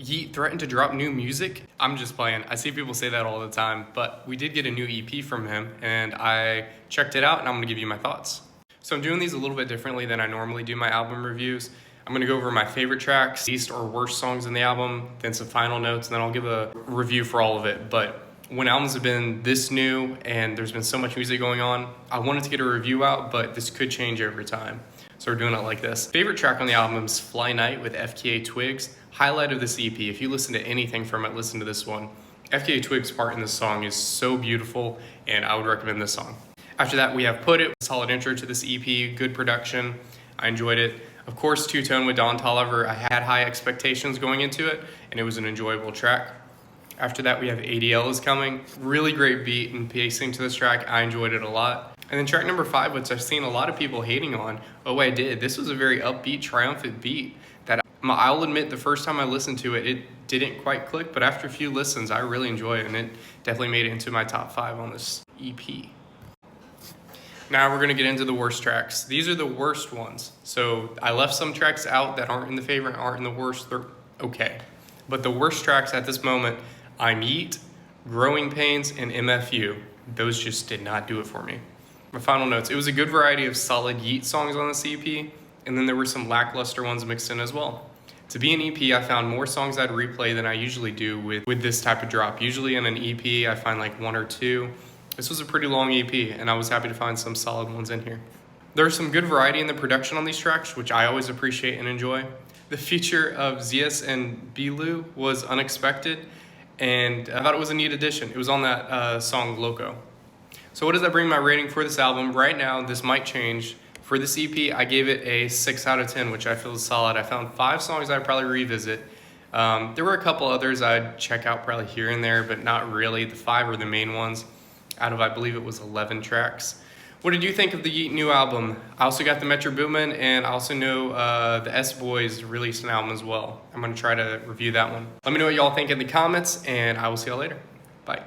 YEAT threatened to drop new music. I'm just playing. I see people say that all the time, but we did get a new EP from him and I checked it out and I'm gonna give you my thoughts. So I'm doing these a little bit differently than I normally do my album reviews. I'm gonna go over my favorite tracks, least or worst songs in the album, then some final notes, and then I'll give a review for all of it. But when albums have been this new and there's been so much music going on, I wanted to get a review out, but this could change over time. So we're doing it like this. Favorite track on the album is Fly Night with FKA Twigs. Highlight of this EP, if you listen to anything from it, listen to this one. FKA Twigs' part in this song is so beautiful and I would recommend this song. After that we have Put It, solid intro to this EP, good production, I enjoyed it. Of course, Two Tone with Don Toliver, I had high expectations going into it and it was an enjoyable track. After that we have ADL is Coming, really great beat and pacing to this track, I enjoyed it a lot. And then track number 5, which I've seen a lot of people hating on, Oh I Did. This was a very upbeat, triumphant beat that I'll admit the first time I listened to it, it didn't quite click, but after a few listens, I really enjoy it and it definitely made it into my top 5 on this EP. Now we're gonna get into the worst tracks. These are the worst ones. So I left some tracks out that aren't in the favorite, aren't in the worst, they're okay. But the worst tracks at this moment, I'm YEAT, Growing Pains, and MFU. Those just did not do it for me. My final notes, it was a good variety of solid YEAT songs on this EP, and then there were some lackluster ones mixed in as well. To be an EP, I found more songs I'd replay than I usually do with this type of drop. Usually in an EP, I find like 1 or 2. This was a pretty long EP, and I was happy to find some solid ones in here. There's some good variety in the production on these tracks, which I always appreciate and enjoy. The feature of Zias and Bilu was unexpected, and I thought it was a neat addition. It was on that song Loco. So what does that bring my rating for this album? Right now, this might change. For this EP, I gave it a 6 out of 10, which I feel is solid. I found 5 songs I'd probably revisit. There were a couple others I'd check out probably here and there, but not really. The 5 are the main ones out of, I believe it was 11 tracks. What did you think of the YEAT new album? I also got the Metro Boomin, and I also know the S-Boys released an album as well. I'm gonna try to review that one. Let me know what y'all think in the comments, and I will see y'all later. Bye.